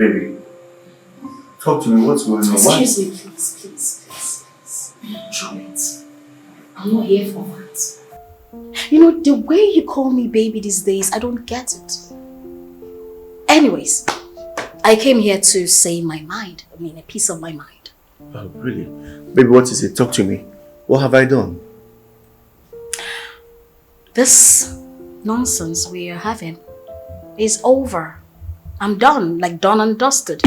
Baby, talk to me. What's going on? Excuse me, please. Drop it. I'm not here for that. You know, the way you call me baby these days, I don't get it. Anyways, I came here to say my mind. I mean, a piece of my mind. Oh, really? Baby, what is it? Talk to me. What have I done? This nonsense we are having is over. I'm done, like done and dusted.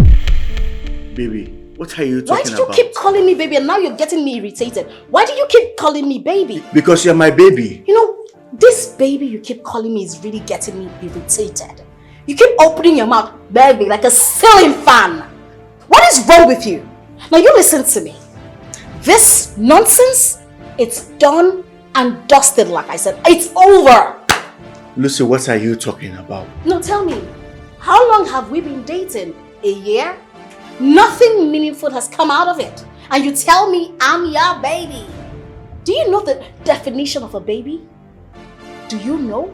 Baby, what are you talking about? Why did you keep calling me baby and now you're getting me irritated? Why do you keep calling me baby? Because you're my baby. You know, this baby you keep calling me is really getting me irritated. You keep opening your mouth, baby, like a ceiling fan. What is wrong with you? Now you listen to me. This nonsense, it's done and dusted, like I said. It's over. Lucy, what are you talking about? No, tell me, how long have we been dating? A year? Nothing meaningful has come out of it. And you tell me I'm your baby. Do you know the definition of a baby? Do you know?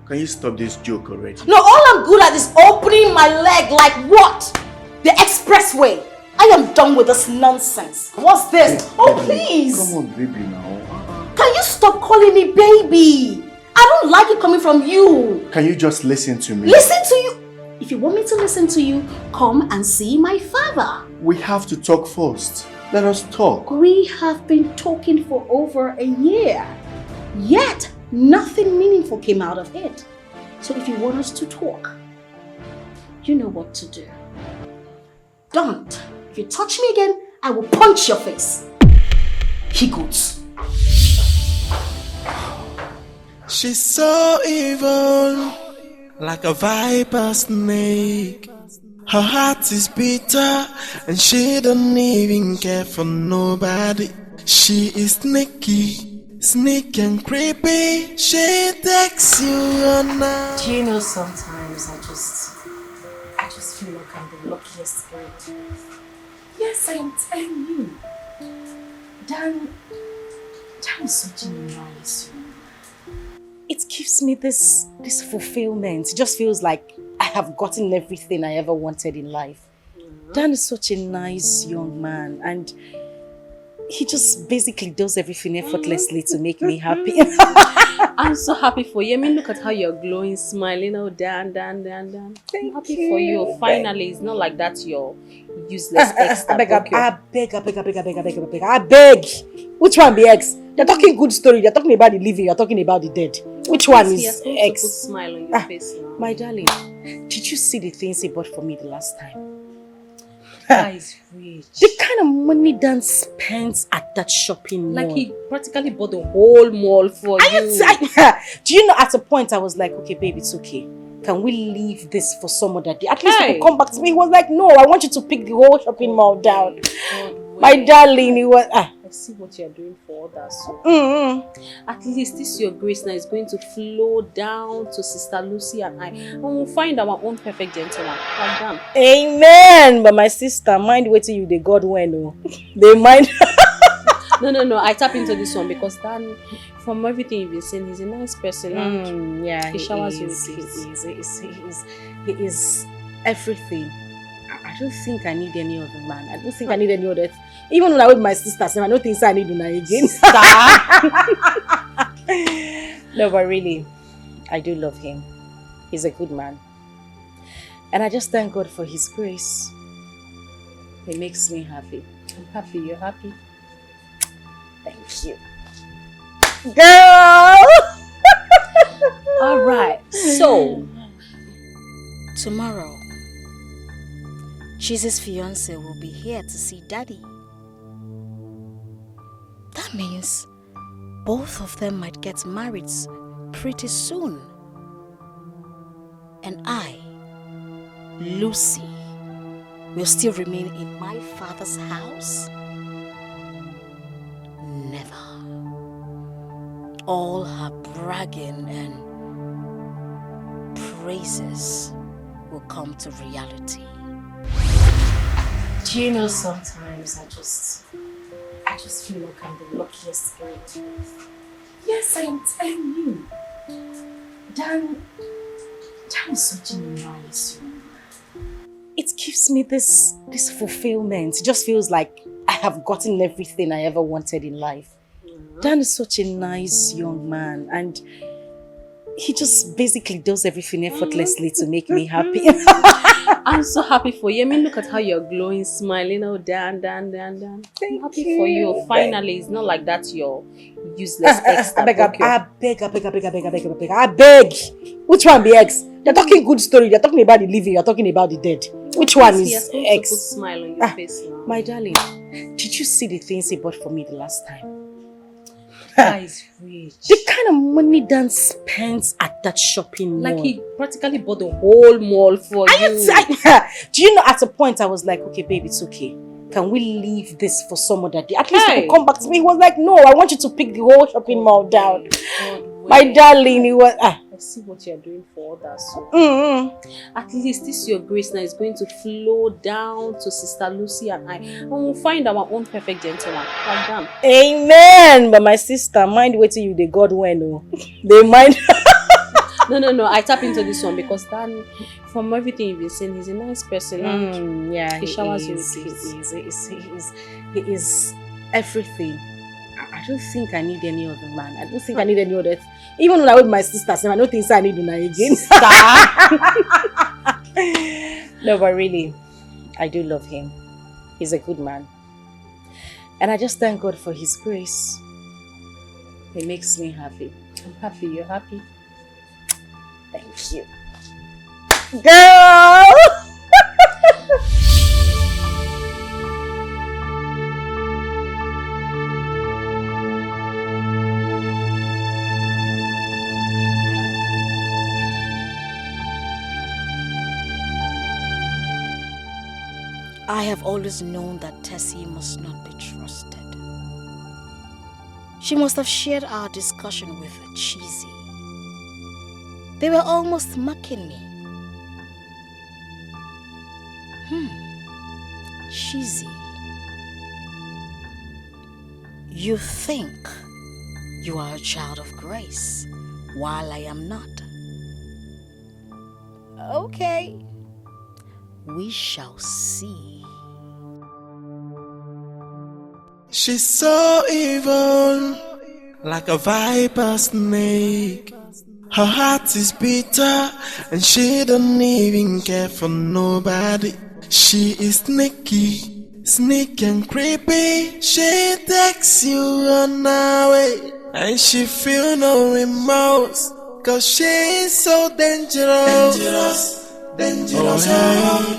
Can you stop this joke already? No, all I'm good at is opening my leg like what? The expressway. I am done with this nonsense. What's this? Hey, oh, baby, please. Come on, baby, now. Can you stop calling me baby? I don't like it coming from you. Can you just listen to me? Listen to you. If you want me to listen to you, come and see my father. We have to talk first. Let us talk. We have been talking for over a year. Yet, nothing meaningful came out of it. So if you want us to talk, you know what to do. Don't. If you touch me again, I will punch your face. He goes. She's so evil, like a viper snake. Her heart is bitter, and she don't even care for nobody. She is sneaky and creepy. She takes you on now. Do you know sometimes I just feel like I'm the luckiest girl. Yes, I am telling you. Dan is such a nice woman. It gives me this fulfillment. It just feels like I have gotten everything I ever wanted in life. Dan is such a nice young man, and he just basically does everything effortlessly to make me happy. I'm so happy for you. I mean, look at how you're glowing, smiling. Oh, Dan. I'm happy for you. Finally, it's not like that's your useless ex. I beg. Which one be ex? They're talking good story. They're talking about the living. You're talking about the dead. Which one is ex? Put a smile on your face now. My darling, did you see the things he bought for me the last time? That is rich. The kind of money Dan spends at that shopping mall. Like he practically bought the whole mall for you. Do you know, at a point I was like, okay, babe, it's okay. Can we leave this for some other day? At least you will come back to me. He was like, no, I want you to pick the whole shopping mall down. My darling, he was... I see what you're doing for others. So. At least this your grace now is going to flow down to Sister Lucy and I. And we'll find our own perfect gentleman. Like Dan. Amen. But my sister, mind waiting you, they God when. Oh. They mind... No. I tap into this one because Dan, from everything you've been saying, he's a nice person. Yeah, he showers you with kiss. He is everything. I don't think I need any other man. I don't think I need any other. Even when I with my sisters, I don't think I need una again. No, but really, I do love him. He's a good man. And I just thank God for his grace. It makes me happy. I'm happy. You're happy? Thank you. Girl! Alright, so tomorrow, Jesus' fiance will be here to see Daddy. That means both of them might get married pretty soon. And I, Lucy, will still remain in my father's house? Never. All her bragging and praises will come to reality. Do you know, sometimes I just feel like I'm the luckiest girl. Yes, I am telling you. Dan is such a nice woman. It gives me this fulfillment. It just feels like I have gotten everything I ever wanted in life. Dan is such a nice young man, and he just basically does everything effortlessly to make me happy. I'm so happy for you. I mean, look at how you're glowing, smiling. Oh, Dan. I'm happy for you. Finally, it's not like that's your useless ex. I beg. Which one be ex? They're talking good story. They're talking about the living. You're talking about the dead. Which one is ex? Put a smile on your face now. My darling, did you see the things he bought for me the last time? That is rich. The kind of money Dan spends at that shopping mall. Like he practically bought the whole mall for you. Do you know, at a point I was like, okay, babe, it's okay. Can we leave this for some other day? At least he will come back to me. He was like, no, I want you to pick the whole shopping mall down. My darling, he was... I see what you're doing for others. So. At least this your grace now is going to flow down to Sister Lucy and I. And we'll find our own perfect gentleman. Like that. Amen. But my sister, mind waiting you, the God when. Oh. They mind... No. I tap into this one because Dan, from everything you've been saying, he's a nice person. Yeah, he showers you with he is everything. I don't think I need any other man. I don't think I need any other. Even when I with my sisters, I don't think I need una again. No, but really, I do love him. He's a good man. And I just thank God for his grace. It makes me happy. I'm happy. You're happy? Thank you. Girl! I have always known that Tessie must not be trusted. She must have shared our discussion with Cheesy. They were almost mocking me. Cheesy. You think you are a child of grace, while I am not. Okay. We shall see. She's so evil, like a viper snake. Her heart is bitter, and she don't even care for nobody. She is sneaky and creepy. She takes you on her way, and she feel no remorse, 'cause she is so dangerous. Dangerous. Oh,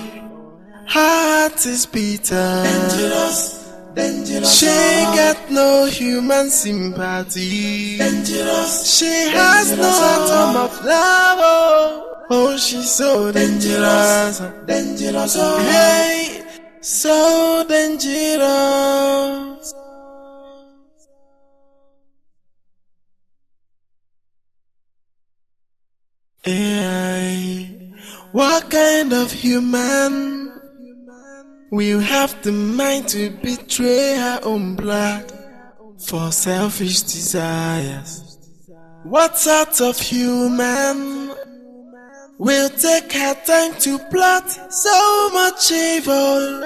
heart is bitter. Dangerous. She got no human sympathy. Dangerous. She has no atom of love. Oh, she's so dangerous. Dangerous. Oh, hey, so dangerous. Yeah. What kind of human will have the mind to betray her own blood for selfish desires? What sort of human will take her time to plot so much evil?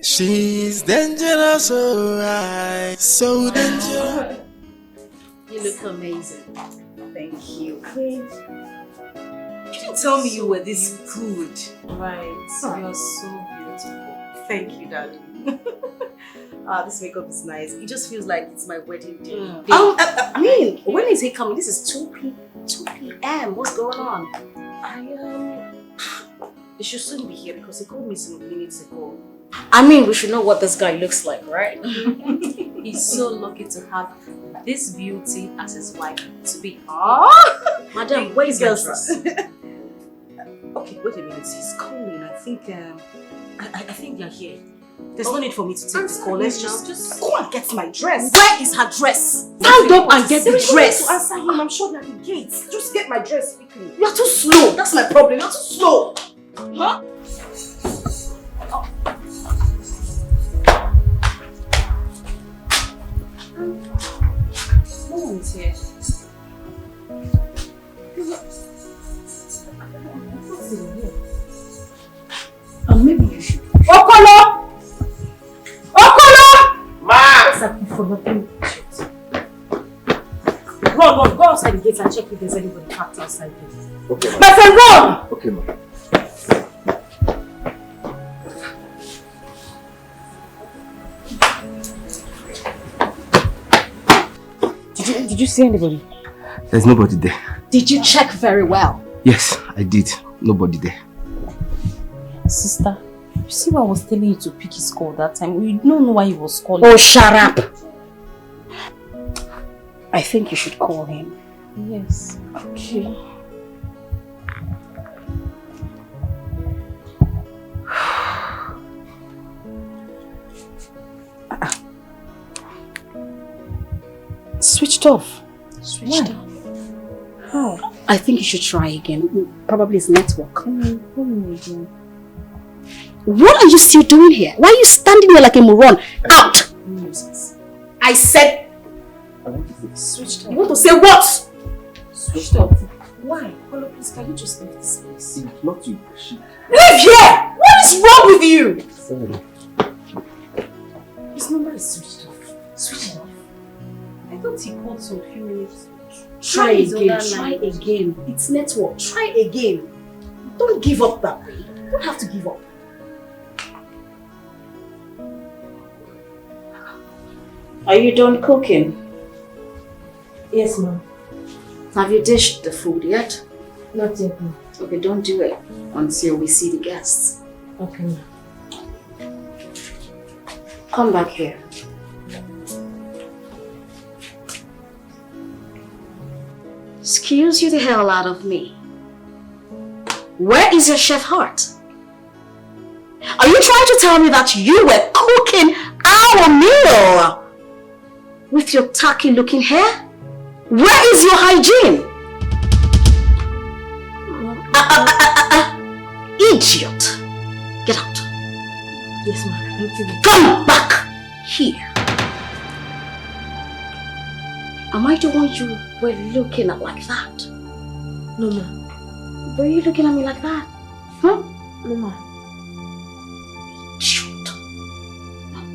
She's dangerous, alright, so dangerous. You look amazing. Thank you. You didn't tell me you were this good. Right. You're so beautiful. Thank you, darling. This makeup is nice. It just feels like it's my wedding day. I mean, when is he coming? This is 2 p.m. What's going on? He should soon be here because he called me some minutes ago. I mean, we should know what this guy looks like, right? He's so lucky to have this beauty as his wife to be. Madam, where is your dress? Okay, wait a minute. He's calling. I think they're here. There's no need for me to take this call. Let's just go and get my dress. Where is her dress? Stand up and get the dress. To answer him. I'm sure they're at the gates. Just get my dress quickly. You're too slow. That's my problem. You're too slow. Huh? No one's here. Maybe gate and check if there's anybody parked outside there. Okay, ma. My friend, run! Okay, ma. Did you see anybody? There's nobody there. Did you check very well? Yes, I did. Nobody there. Sister, you see why I was telling you to pick his call that time? We don't know why he was calling. Oh, shut up! I think you should call him. Yes. Okay. Switched off. Switched off. How? I think you should try again. Probably it's network. What are you still doing here? Why are you standing here like a moron? Out! I said... I want to say Switched off. You want to say what? Switched off. Why? Olo, please, can you just leave this place? it's not you. Leave here! What is wrong with you? Sorry. His number is switched off. Switched off? I thought he called some few minutes. Try his again. other Try line. again. It's network. Try again. Don't give up that way. You don't have to give up. Are you done cooking? Yes, ma'am. Have you dished the food yet? Not yet, ma'am. Okay, don't do it until we see the guests. Okay, ma'am. Come back here. Excuse you the hell out of me. Where is your chef heart? Are you trying to tell me that you were cooking our meal with your tacky looking hair? Where is your hygiene? Idiot. Get out. Yes, ma'am. Thank you. Come back here. Am I the one you were looking at like that? No, ma'am. Were you looking at me like that? Huh? No, ma'am. Shoot.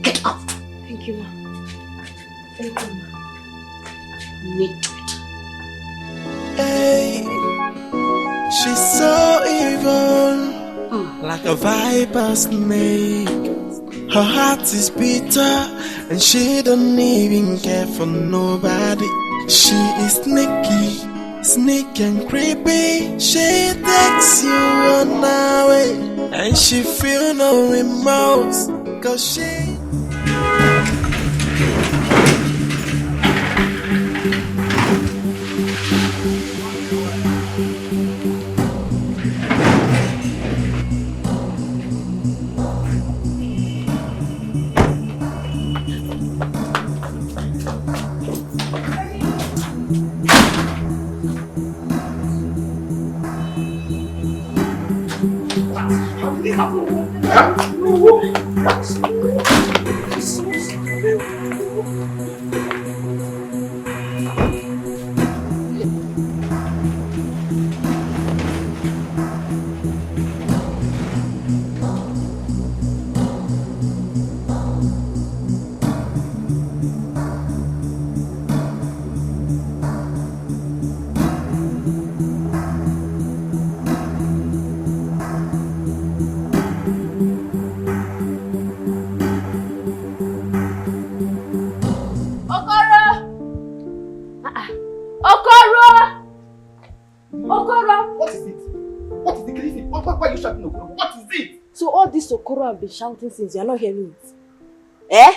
Get up. Thank you, ma'am. Thank you, ma'am. Need to it. Hey, she's so evil, like a viper snake. Her heart is bitter, and she don't even care for nobody. She is sneaky, sneaky and creepy. She takes you on her way, and she feel no remorse, 'cause she... Okoro have been shouting since you're not hearing it. Eh?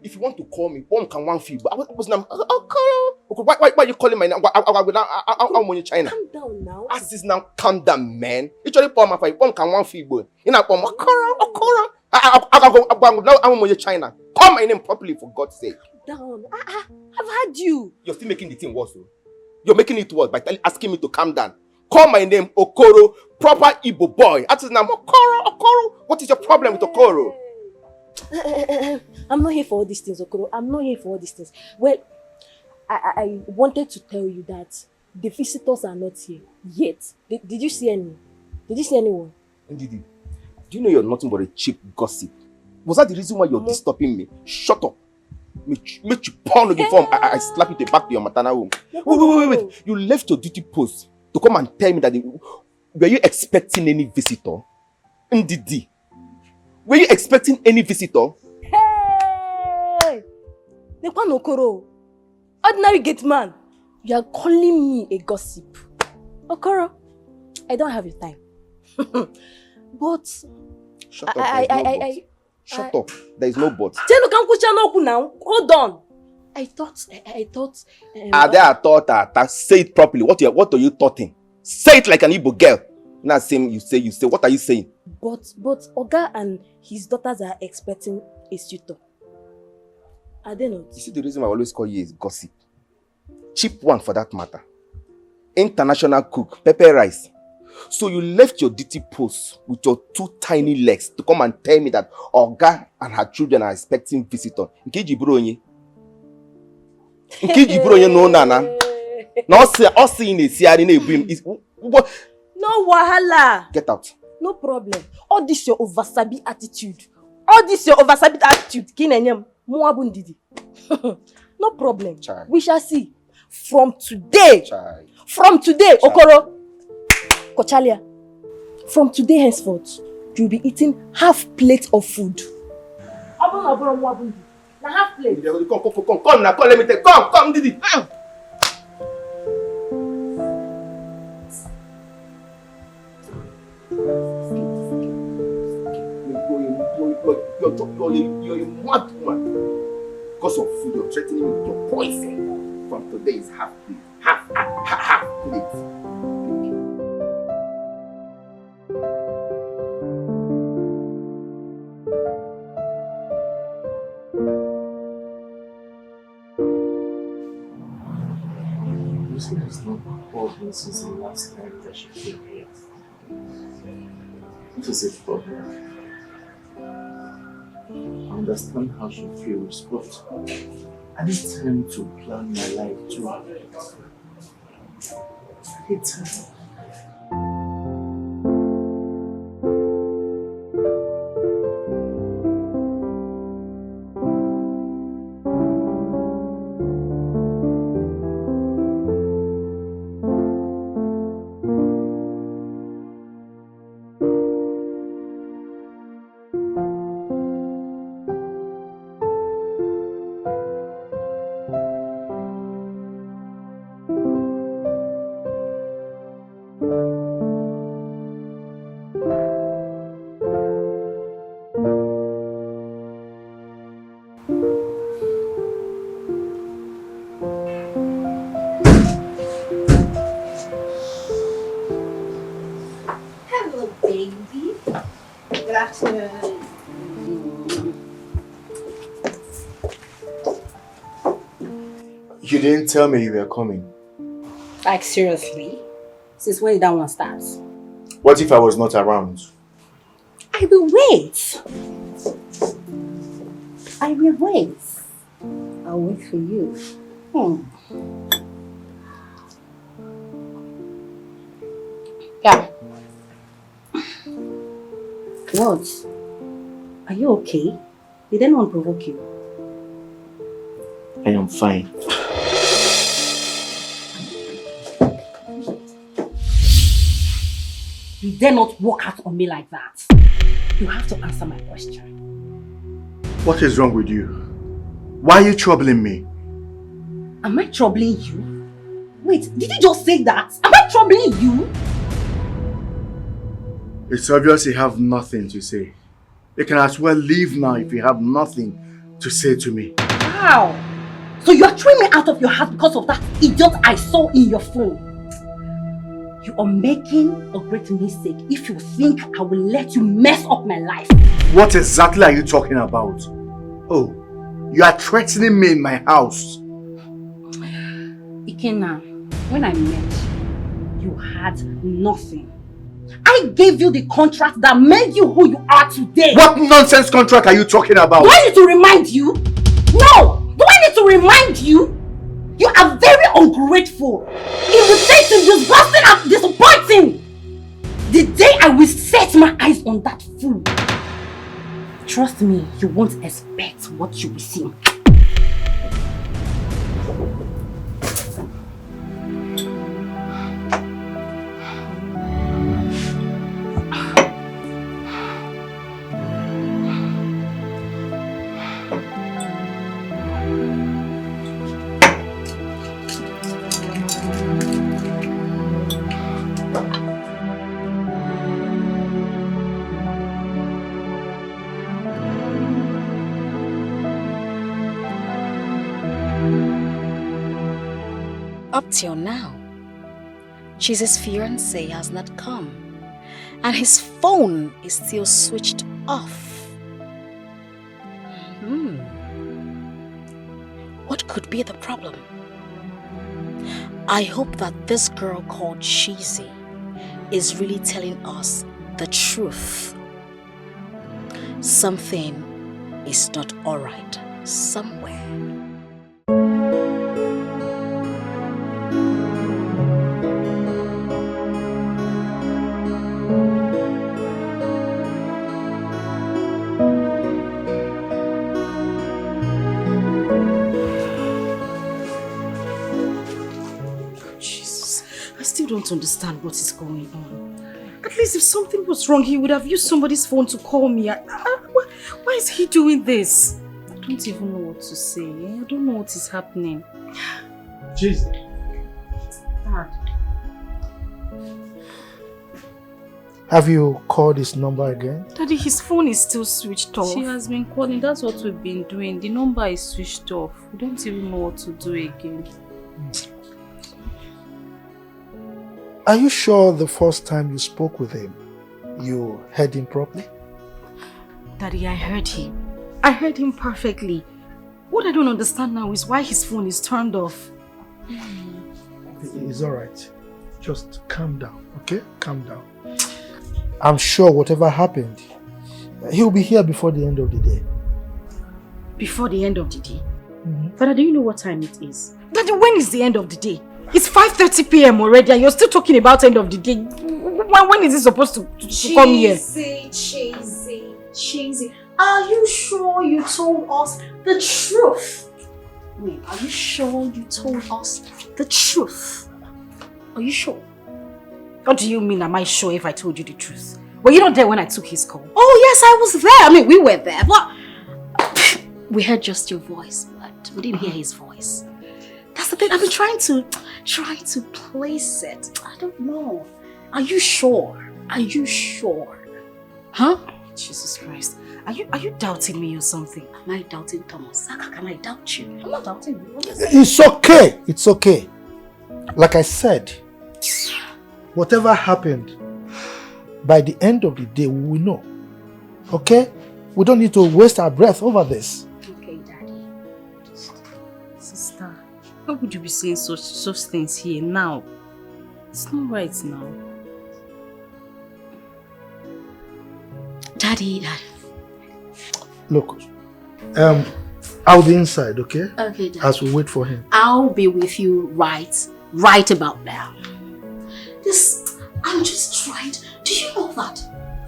If you want to call me, one can one feel. But I was now. Why are you calling my name? I'm China. Calm down now. As this now, calm down, man. It's only for my fight. One can one feel, boy. You know, Okoro. I'm China. Call my name properly, for God's sake. Down. I've heard you. You're still making the thing worse, though. You're making it worse by asking me to calm down. Call my name Okoro, proper Igbo boy. That is now Okoro. What is your problem with Okoro? I'm not here for all these things, Okoro. I'm not here for all these things. Well, I wanted to tell you that the visitors are not here yet. Did you see any? Did you see anyone? Ndidi, do you know you're nothing but a cheap gossip? Was that the reason why you're disturbing me? Shut up. Make you pound on the form. I slap you back to your maternal home. Wait. You left your duty post to come and tell me that were you expecting any visitor? Ndidi. Were you expecting any visitor? Hey! Nekwan Okoro. Ordinary gate man. You are calling me a gossip. Okoro, I don't have your time. But Shut up. Shut up. There is no but. Hold on. I thought. Say it properly. What are you thoughting? Say it like an Igbo girl. Now same you say. What are you saying? But Oga and his daughters are expecting a suitor. Are they not? You see the reason I always call you is gossip. Cheap one for that matter. International cook, pepper rice. So you left your duty post with your 2 tiny legs to come and tell me that Oga and her children are expecting visitor. Nkeji bronye no nana. No see in the siari na ebrim is what? No wahala. Get out. No problem. All this your oversabi attitude. Kinenyem muabundidi. No problem. Chai. We shall see. From today. Chai. Okoro. Kochalia. From today henceforth, you'll be eating half plate of food. Now half plate. Come now, let me take. Come, Didi. You're a mad woman. Because of food, you're threatening me with your poison. From today is half plate. Half plate. Lucy has not called me since the last time that she came here. What is the problem? I understand how she feels, but I need time to plan my life too. I need time. You didn't tell me you were coming. Like seriously? Since when did that one start? What if I was not around? I will wait. I'll wait for you. Yeah. What? Are you okay? Did anyone provoke you? I am fine. You dare not walk out on me like that. You have to answer my question. What is wrong with you? Why are you troubling me? Am I troubling you? Wait, did you just say that? Am I troubling you? It's obvious you have nothing to say. You can as well leave now if you have nothing to say to me. Wow! So you are throwing me out of your house because of that idiot I saw in your phone. You are making a great mistake if you think I will let you mess up my life. What exactly are you talking about? Oh, you are threatening me in my house. Ikenna, when I met you had nothing. I gave you the contract that made you who you are today. What nonsense contract are you talking about? Do I need to remind you? No! Do I need to remind you? You are very ungrateful, irritating, disgusting and disappointing. The day I will set my eyes on that fool, trust me, you won't expect what you will see. But till now, Chizi's fiancé has not come, and his phone is still switched off. What could be the problem? I hope that this girl called Cheesy is really telling us the truth. Something is not alright somewhere. Don't understand what is going on. At least if something was wrong, he would have used somebody's phone to call me. Why is he doing this? I don't even know what to say. I don't know what is happening. Jesus. Dad. Have you called his number again? Daddy, his phone is still switched off. She has been calling. That's what we've been doing. The number is switched off. We don't even know what to do again. Are you sure the first time you spoke with him, you heard him properly? Daddy, I heard him. I heard him perfectly. What I don't understand now is why his phone is turned off. It's alright. Just calm down, okay? Calm down. I'm sure whatever happened, he'll be here before the end of the day. Before the end of the day? Father, do you know what time it is? Daddy, when is the end of the day? It's 5:30 p.m. already and you're still talking about end of the day. When is he supposed to come here? Cheesy. Are you sure you told us the truth? Wait, are you sure you told us the truth? Are you sure? What do you mean, am I sure if I told you the truth? Were you not there when I took his call? Oh yes, I was there. I mean, we were there, but we heard just your voice, but we didn't hear his voice. That's the thing. I've been trying to place it. I don't know. Are you sure? Are you sure? Huh? Jesus Christ. Are you doubting me or something? Am I doubting Thomas? How can I doubt you? I'm not doubting you. It's okay. It's okay. Like I said, whatever happened, by the end of the day, we will know. Okay? We don't need to waste our breath over this. Okay, Daddy. Sister, how would you be saying such things here now? It's not right now. Daddy. Look, I'll be inside, okay? Okay, Daddy. As we wait for him. I'll be with you right about now. I'm just trying to... Do you know that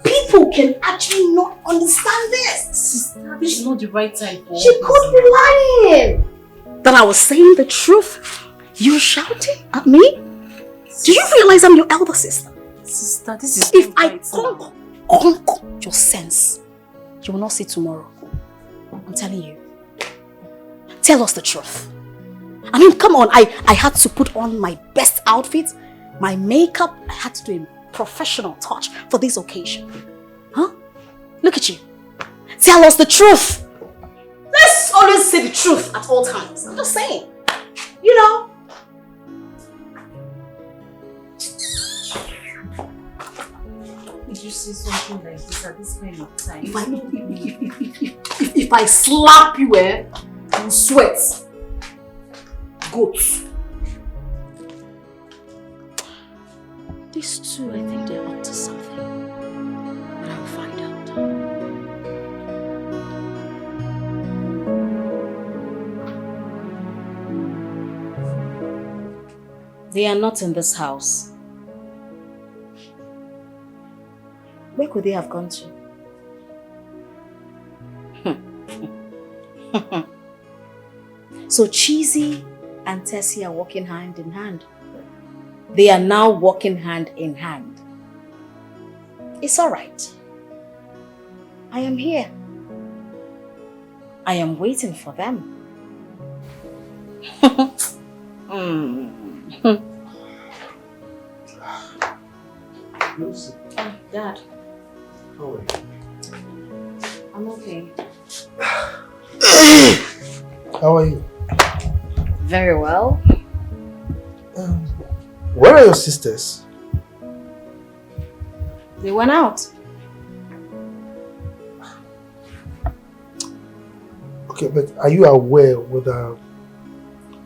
people can actually not understand this? Sister, this is not the right time for She could be lying. That I was saying the truth. You're shouting at me? Do you realize I'm your elder sister? Sister, this is If not I right conquer your sense, you will not see tomorrow. I'm telling you. Tell us the truth. I mean, come on. I had to put on my best outfit, my makeup. I had to do a professional touch for this occasion. Huh? Look at you. Tell us the truth. Let's always say the truth at all times. I'm just saying. You know. Did you say something like this at this kind of time? If I slap you, you sweat. Goats. These two, I think they're up to something. But I'll find out. They are not in this house. Where could they have gone to? So Cheesy and Tessie are walking hand in hand. They are now walking hand in hand. It's all right. I am here. I am waiting for them. Lucy. Oh, Dad. How are you? I'm okay. How are you? Very well. Where are your sisters? They went out. Okay, but are you aware whether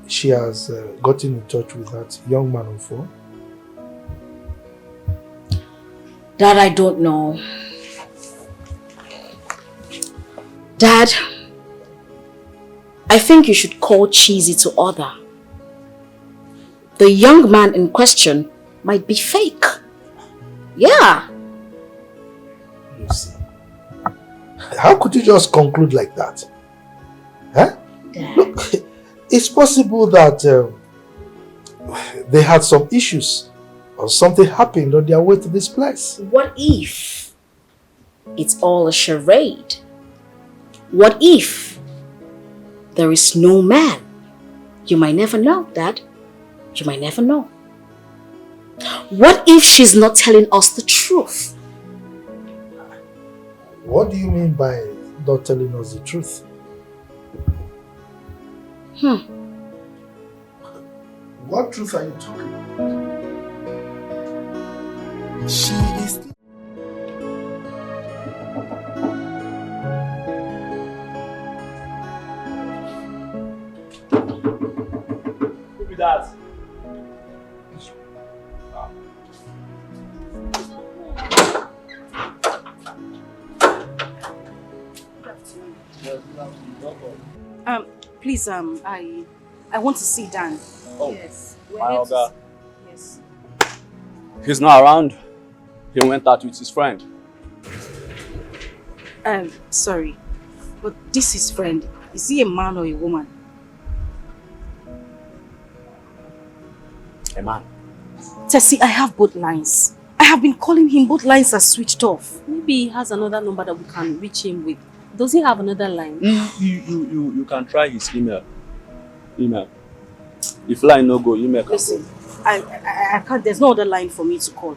she has gotten in touch with that young man on phone? That I don't know. Dad, I think you should call Cheesy to order. The young man in question might be fake. Yeah. Lucy, how could you just conclude like that? Huh? Dad. Look, it's possible that they had some issues or something happened on their way to this place. What if it's all a charade? What if there is no man? You might never know, Dad. You might never know. What if she's not telling us the truth? What do you mean by not telling us the truth? What truth are you talking about? She is. Who be that? Please, I want to see Dan. Oh, yes. my Oga. Yes. He's not around. He went out with his friend. Sorry, but this is friend. Is he a man or a woman? A man. Tessie, I have both lines. I have been calling him, both lines are switched off. Maybe he has another number that we can reach him with. Does he have another line? You can try his email. If line no go, email can Listen, go. I can't, there's no other line for me to call.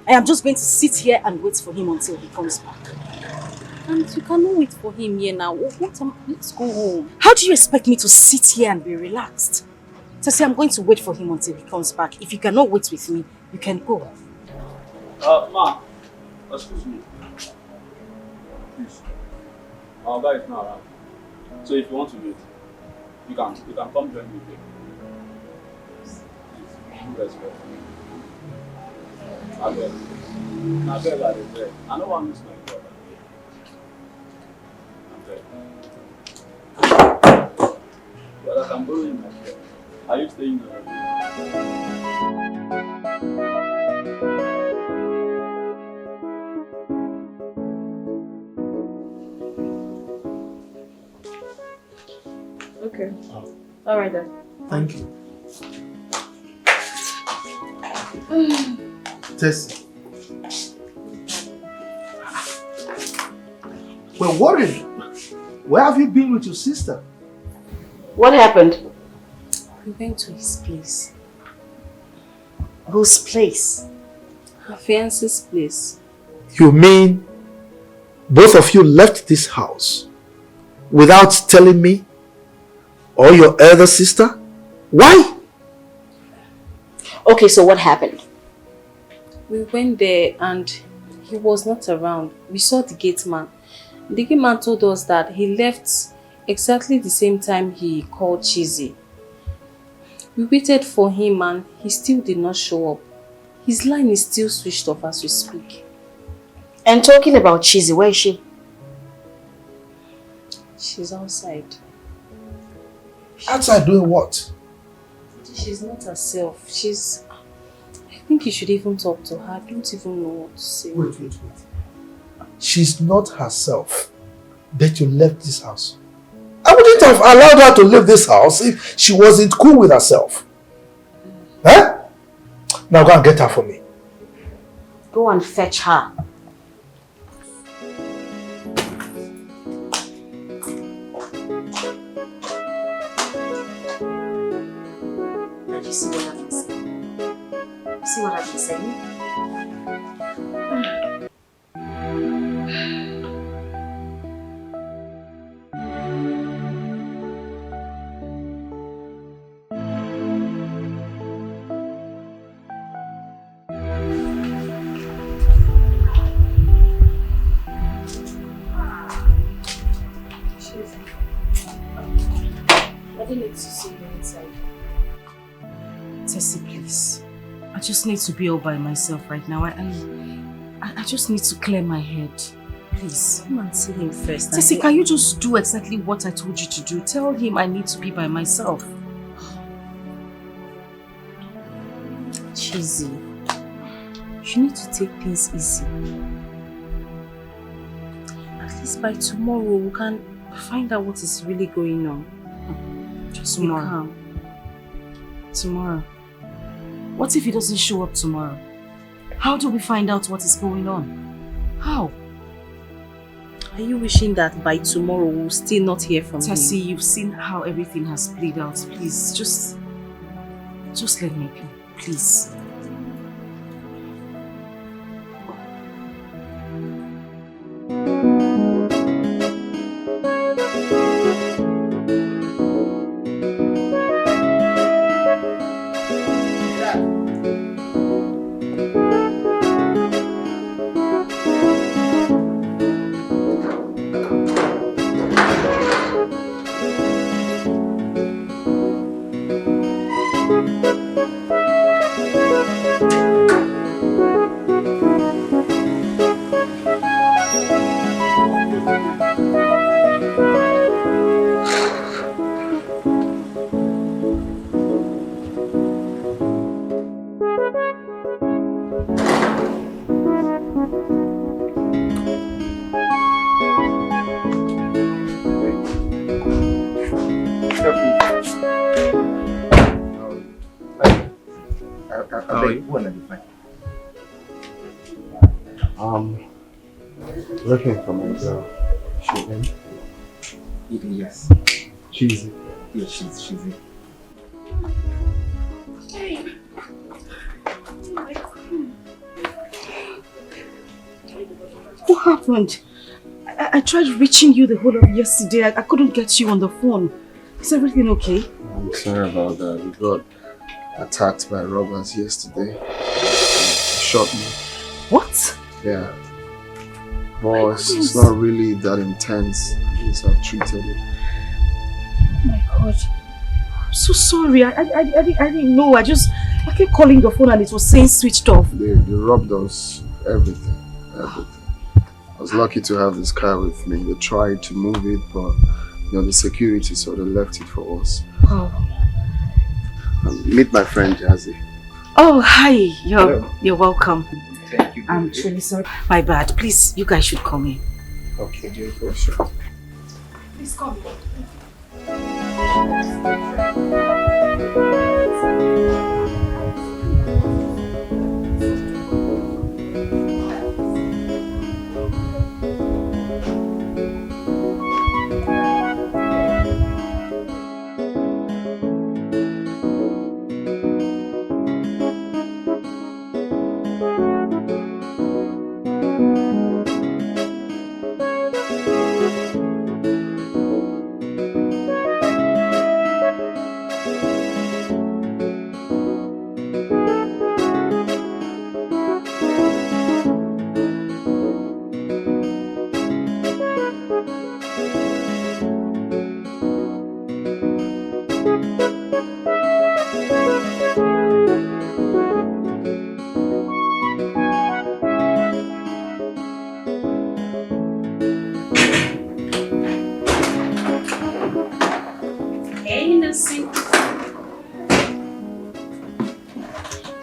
I am just going to sit here and wait for him until he comes back. And you cannot wait for him here now. Let's go home. How do you expect me to sit here and be relaxed? Tessie, I'm going to wait for him until he comes back. If you cannot wait with me, you can go. Ma, excuse me. Please. Our guy is not around. So if you want to wait, you can come join me here. Please, do respect. I beg. I don't want to miss my brother. I beg. But I can borrow you my share. Are you staying there? Okay. All right then. Thank you. Tessie. We're worried. Where have you been with your sister? What happened? We went to his place. Whose place? Her fiance's place. You mean both of you left this house without telling me or your elder sister? Why? Okay, so what happened? We went there and he was not around. We saw the gate man. The gate man told us that he left exactly the same time he called Cheesy. We waited for him and he still did not show up. His line is still switched off as we speak. And talking about Cheesy, where is she? She's outside. Outside doing what? She's not herself. I think you should even talk to her. I don't even know what to say. Wait. She's not herself. That you left this house. I wouldn't have allowed her to leave this house if she wasn't cool with herself. Huh? Now go and get her for me. Go and fetch her. Did you see what I've been saying? See what I've been saying? nothing need to see you inside. Tessie, please. I just need to be all by myself right now. I just need to clear my head. Please. Come and see him first. Tessie, can you just do exactly what I told you to do? Tell him I need to be by myself. Cheesy. You need to take things easy. At least by tomorrow we can find out what is really going on. Just be calm. Tomorrow? What if he doesn't show up tomorrow? How do we find out what is going on? How? Are you wishing that by tomorrow we'll still not hear from him? Tessie, you've seen how everything has played out. Please, just let me be. Please. Looking for my girl. She in? Yes. She's in. Yeah, she's in. What happened? I tried reaching you the whole of yesterday. I couldn't get you on the phone. Is everything okay? I'm sorry about that. We got attacked by robbers yesterday. They shot me. What? Yeah. Well, it's not really that intense. At least I've treated it. Oh my God. I'm so sorry. I didn't know. I kept calling the phone and it was saying switched off. They robbed us. Everything. I was lucky to have this car with me. They tried to move it, but the security, so they left it for us. Oh. Meet my friend Jazzy. Oh, hi. You're welcome. Thank you. I'm truly sorry. My bad. Please, you guys should come in. Okay, dear, for sure. Please come.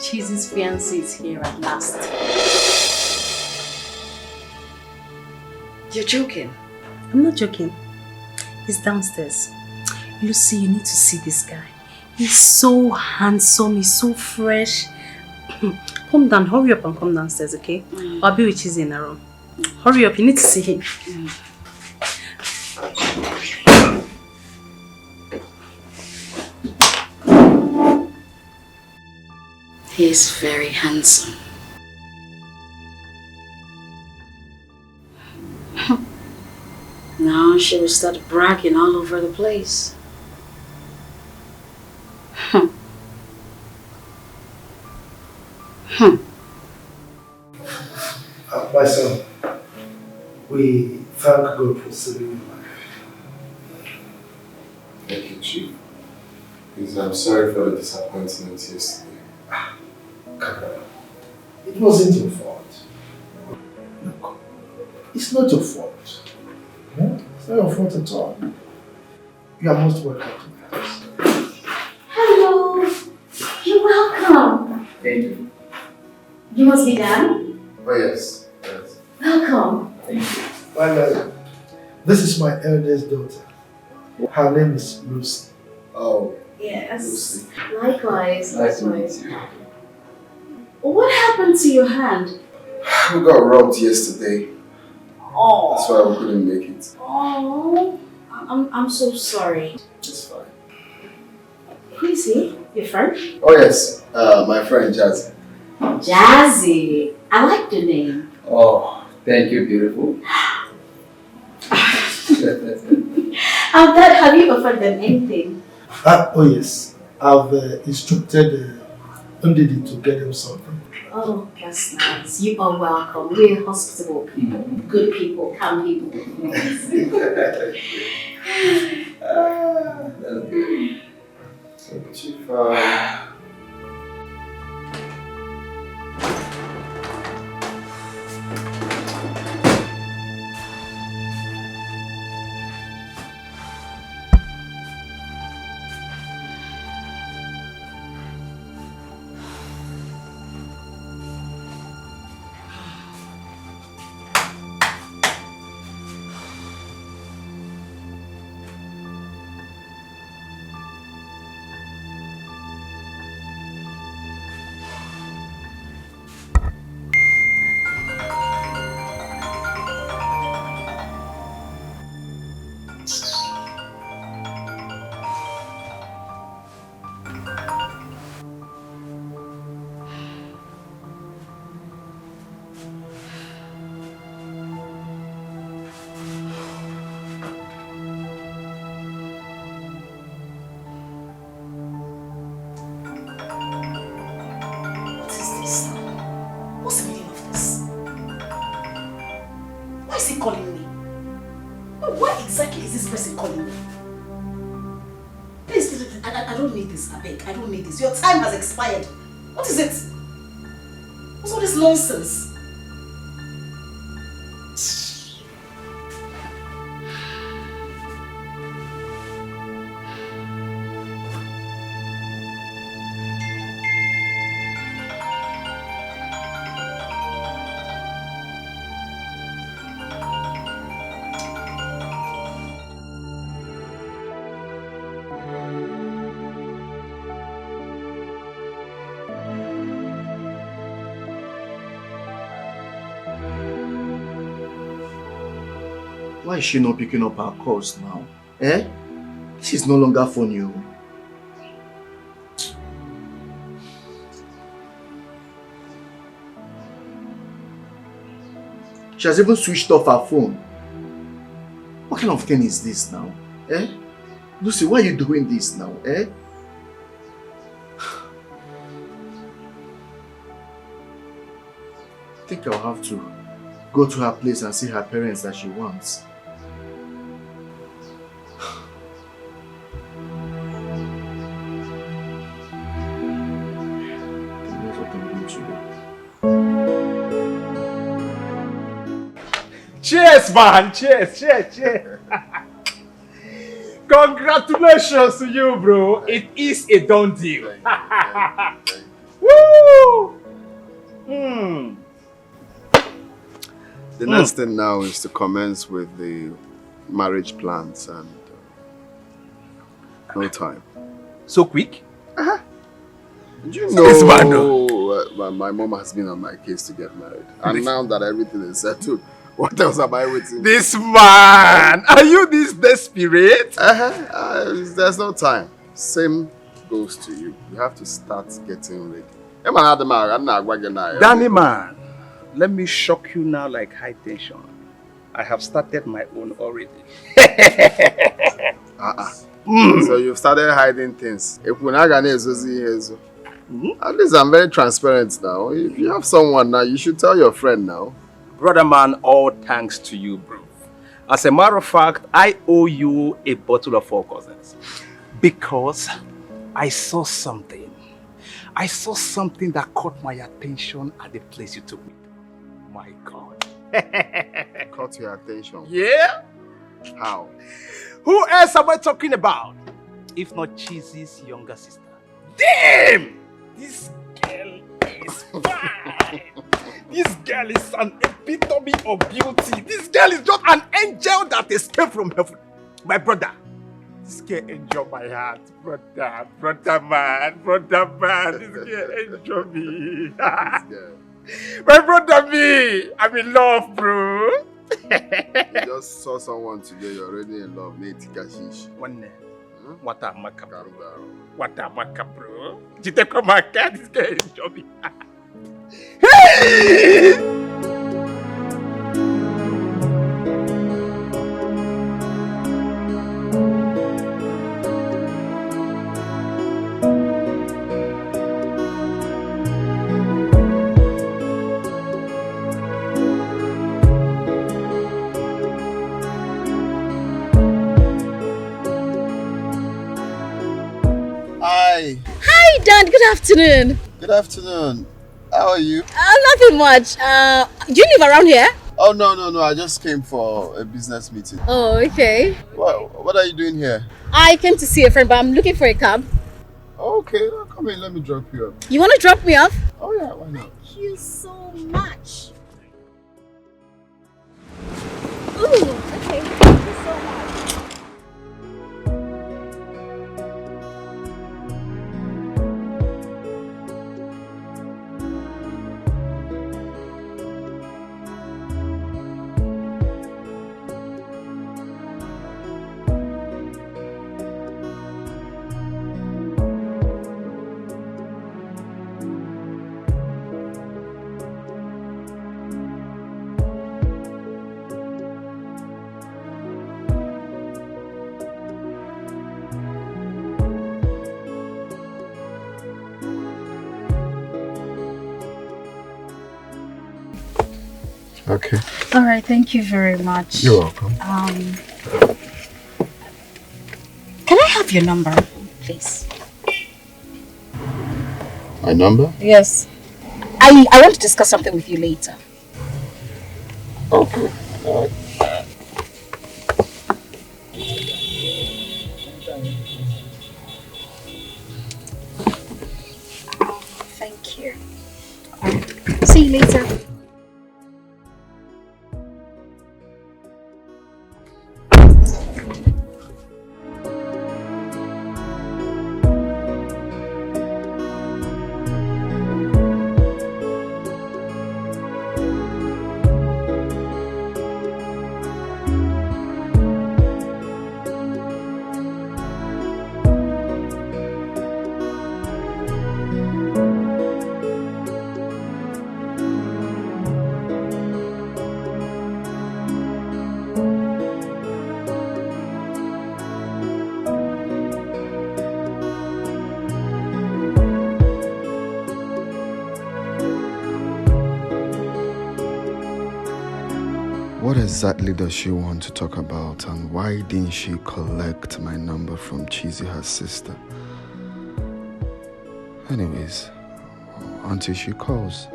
Cheesy's fiancé is here at last. You're joking? I'm not joking. He's downstairs. Lucy, you need to see this guy. He's so handsome, he's so fresh. Calm down, hurry up and come downstairs, okay? I'll be with Cheesy in a room. Hurry up, you need to see him. He's very handsome. Now she will start bragging all over the place. My son, we thank God for saving your life. Thank you, Chief. Please, I'm sorry for the disappointment yesterday. It wasn't your fault. Look, it's not your fault. It's not your fault at all. You are most welcome to my house. Hello. You're welcome. Thank you. You must be Dan. Oh, yes. Yes. Welcome. Thank you. Well, this is my eldest daughter. Her name is Lucy. Oh. Yes. Lucy. Likewise. Nice to meet you. What happened to your hand? We got robbed yesterday. Oh. That's why we couldn't make it. Oh. I'm so sorry. It's fine. Who is he? Your friend? Oh, yes. My friend Jazzy. Jazzy. I like the name. Oh, thank you, beautiful. Dad, have you offered them anything? Oh yes, I've instructed Ndidi to get him something. Oh, that's nice. You are welcome. We're hospitable people, good people, calm people. That's good. So, Chief, What's the meaning of this? Why is he calling me? No, why exactly is this person calling me? Please, I don't need this, I beg. I don't need this. Your time has expired. What is it? What's all this nonsense? Why is she not picking up our calls now? Eh? This is no longer funny. She has even switched off her phone. What kind of thing is this now? Eh? Lucy, why are you doing this now? Eh? I think I'll have to go to her place and see her parents that she wants. That's what I'm going to do. Cheers, man! Cheers! Congratulations to you, bro. It is a done deal. Woo! The next thing now is to commence with the marriage plans and no time. So quick? Do you know my mom has been on my case to get married, and now that everything is settled, what else am I waiting? This man! Are you this desperate? There's no time. Same goes to you. You have to start getting ready. Danny man, let me shock you now like high tension. I have started my own already. So you've started hiding things. At least I'm very transparent now. If you have someone now, you should tell your friend now. Brother man, all thanks to you, bro. As a matter of fact, I owe you a bottle of 4 cousins. Because I saw something. I saw something that caught my attention at the place you took me to. My God. Caught your attention? Yeah? How? Who else am I talking about? If not Cheesy's younger sister. Damn! This girl is fine! This girl is an epitome of beauty. This girl is just an angel that escaped from heaven. My brother, this girl enjoyed my heart. Brother man, this girl enjoyed me. My brother me, I'm in love, bro. You just saw someone today, you're already in love. Nate Kashish. One name. What a maka, bro. What a maka, bro. Jiteko maka, this girl enjoyed me. Hey! Hi, Dan. Good afternoon. Good afternoon. How are you? Nothing much. Do you live around here? Oh, no. I just came for a business meeting. Oh, okay. What are you doing here? I came to see a friend, but I'm looking for a cab. Okay, come in. Let me drop you up. You want to drop me off? Oh, yeah. Why not? Thank you so much. Ooh, okay. Thank you so much. Okay. All right, thank you very much. You're welcome. Can I have your number, please? My number? Yes. I want to discuss something with you later. Okay. Thank you. See you later. What exactly does she want to talk about, and why didn't she collect my number from Cheesy, her sister? Anyways, until she calls.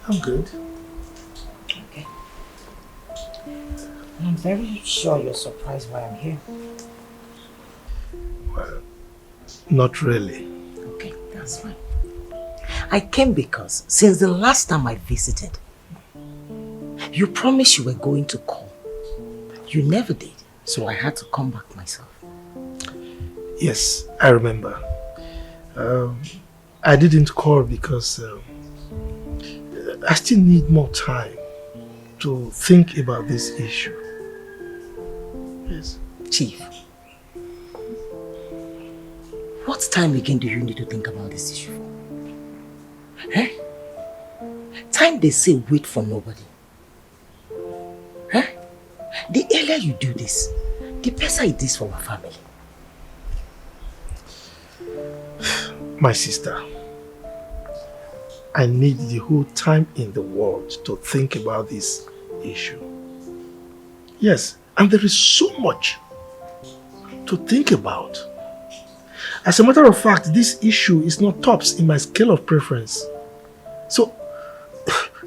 I'm good. Okay. I'm very sure you're surprised why I'm here. Well, not really. Okay, that's fine. I came because since the last time I visited, you promised you were going to call. You never did, so I had to come back myself. Yes, I remember. I didn't call because I still need more time to think about this issue. Yes. Chief, what time again do you need to think about this issue for? Huh? Time they say wait for nobody. Huh? The earlier you do this, the better it is for our family. My sister, I need the whole time in the world to think about this issue. Yes, and there is so much to think about. As a matter of fact, this issue is not tops in my scale of preference. So,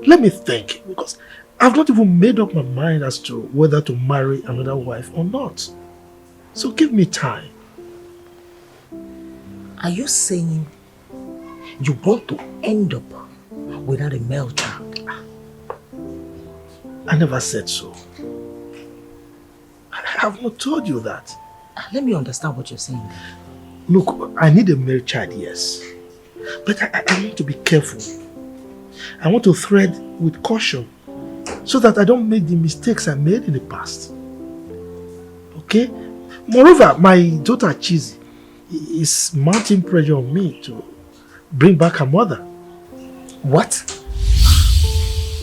let me think, because I've not even made up my mind as to whether to marry another wife or not. So give me time. Are you saying you want to end up without a male child? I never said so. I have not told you that. Let me understand what you're saying. Look, I need a male child, yes. But I want to be careful. I want to tread with caution so that I don't make the mistakes I made in the past. Okay? Moreover, my daughter Chizzy is mounting pressure on me to bring back her mother. What?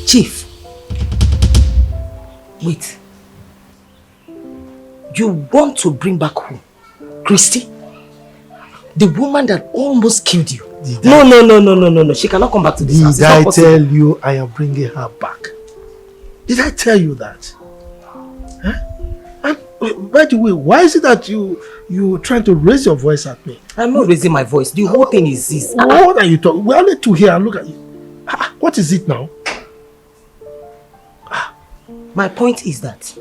Chief? Wait. You want to bring back who? Christy? The woman that almost killed you? No. She cannot come back to this house. Did I tell you I am bringing her back? Did I tell you that? Huh? And by the way, why is it that you trying to raise your voice at me? I'm not raising my voice. The whole thing is this. What are you talking? We are only two here and look at you. What is it now? My point is that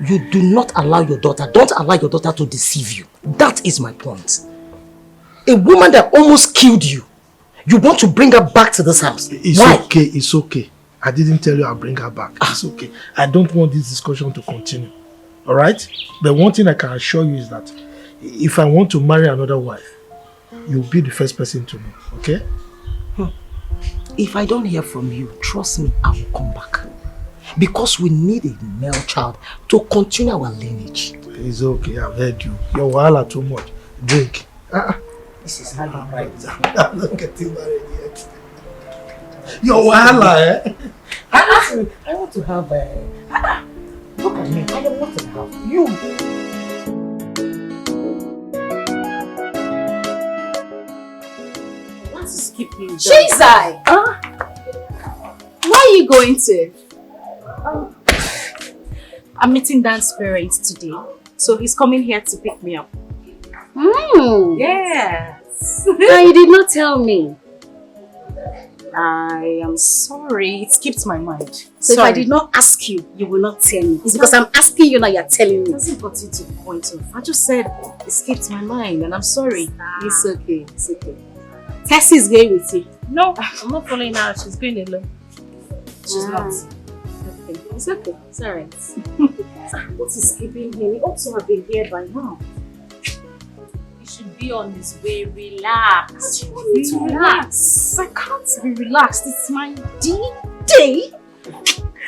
you do not allow your daughter, don't allow your daughter to deceive you. That is my point. A woman that almost killed you, you want to bring her back to this house. Why? Okay, it's okay. I didn't tell you I'll bring her back. It's okay. I don't want this discussion to continue. Alright? But one thing I can assure you is that if I want to marry another wife, you'll be the first person to know. Okay? If I don't hear from you, trust me, I will come back. Because we need a male child to continue our lineage. It's okay, I've heard you. You're wahala too much. Drink. This is how you write. I'm not getting married yet. You're wahala, eh? I want to have a... Look at me, I am not in the house. You! What is keeping you? Shizai! Where are you going to? I'm meeting Dan's parents today, so he's coming here to pick me up. Yes. And you did not tell me. I am sorry, it skipped my mind. So Sorry. if I did not ask you, you will not tell me. It's because I'm asking you now, you're telling me. It hasn't got you to the point of. I just said it skipped my mind and I'm sorry. It's okay, it's okay. Tessie is going with you. No, I'm not following her. She's going alone. She's not. Okay, it's okay. It's alright. What is keeping him? He ought to have been here by now. He should be on his way. Relax. I want me to relax. I can't be relaxed. It's my D-Day.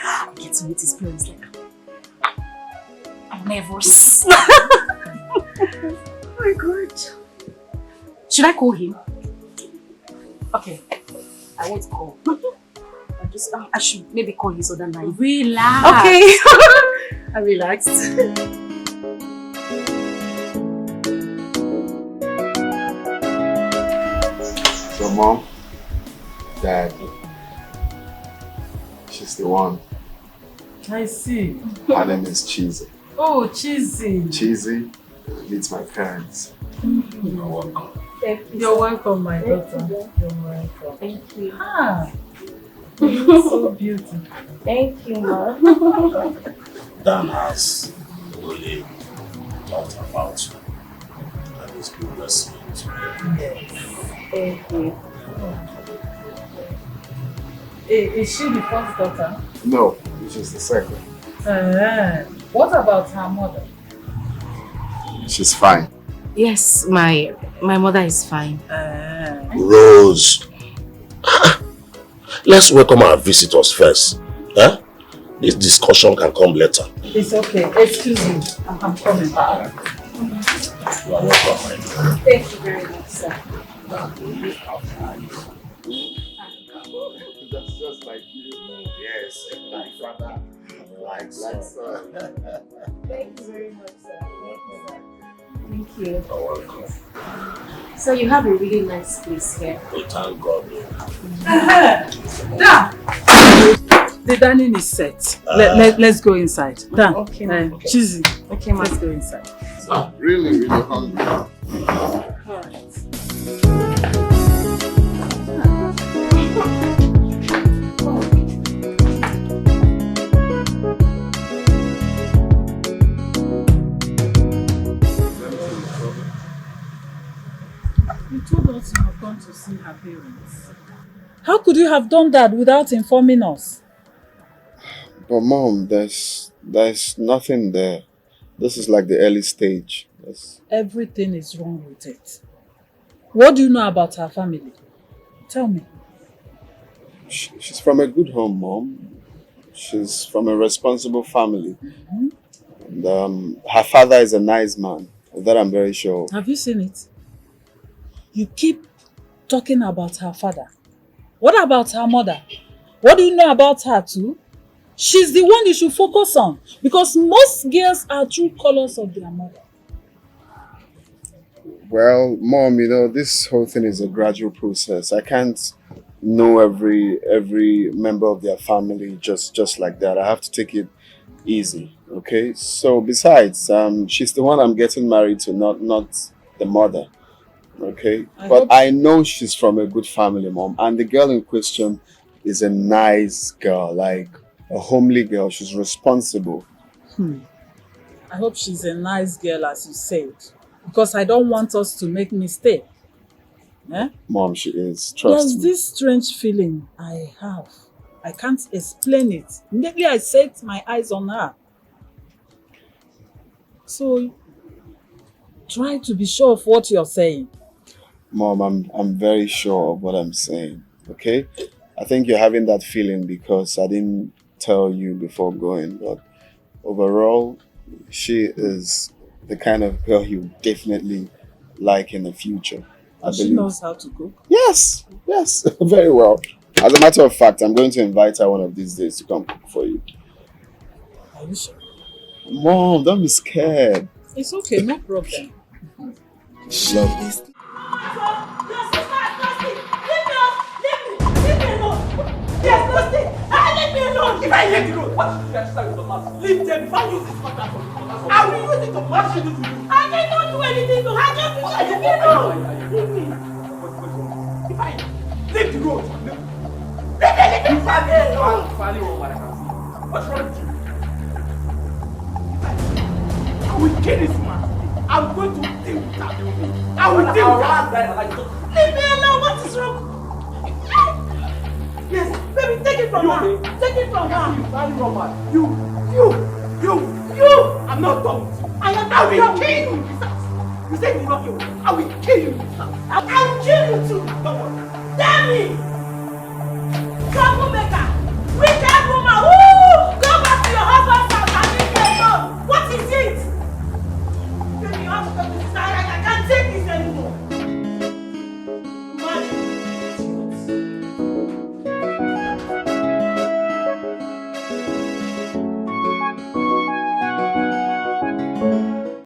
I get to meet his parents like I'm nervous. Oh my God. Should I call him? Okay. I won't call. I should maybe call his other line. Relax. Okay. I relaxed. So Mom, Dad, she's the one. I see. Her name is Chizzy. Oh, Chizzy. Chizzy meets my parents. You're welcome. You're welcome, my daughter. You're welcome. Thank you. So beautiful. Thank you, Ma. Dan has really thought about you. And he's been listening to you. Thank you. Is she the first daughter? No, she's the second. What about her mother? She's fine. Yes, my mother is fine. Rose, let's welcome our visitors first. Huh? This discussion can come later. It's okay. Excuse me. I'm coming back. You are welcome, my dear. Thank you very much, sir. That's just like you. Yes, like father, like son. Thank you very much, sir. Thank you. You're welcome. So you have a really nice place here. Oh, thank God. The dining is set. Let's go inside. Dan, Okay, ma'am. Cheesy. Okay, ma'am. Let's go inside. I'm really hungry. You told us you have gone to see her parents. How could you have done that without informing us? But Mom, there's nothing there. This is like the early stage. Everything is wrong with it. What do you know about her family? Tell me. She's from a good home, Mom. She's from a responsible family. And her father is a nice man. That I'm very sure. Have you seen it? You keep talking about her father. What about her mother? What do you know about her too? She's the one you should focus on, because most girls are true colors of their mother. Well, Mom, you know, this whole thing is a gradual process. I can't know every member of their family just like that. I have to take it easy, okay? So besides, she's the one I'm getting married to, not the mother, okay? But I know she's from a good family, Mom, and the girl in question is a nice girl, like a homely girl. She's responsible. I hope she's a nice girl, as you said, because I don't want us to make mistake. Eh? Mom, she is. Trust There's me. this strange feeling I have. I can't explain it. Immediately I set my eyes on her. So, try to be sure of what you're saying. Mom, I'm very sure of what I'm saying, okay? I think you're having that feeling because I didn't tell you before going, but overall, she is the kind of girl you definitely like in the future. I She believe. knows how to cook. Yes, very well. As a matter of fact, I'm going to invite her one of these days to come cook for you. Are you sure? Mom, don't be scared. It's okay, no problem. Love. If I leave the road, what should I start with the mask? Leave them. If I use this matter for I will use it to mash you to you. I did not do anything to her. Just leave me alone. Leave me. If I leave the road, Leave me alone. what's wrong with you? I will kill this man. I'm going to deal with that. I will deal with that. Leave me alone. What is wrong? Yes, baby, take it from her. Take it from her. You. I'm not done with you. I am I will kill you. You said you love you. I will kill you. I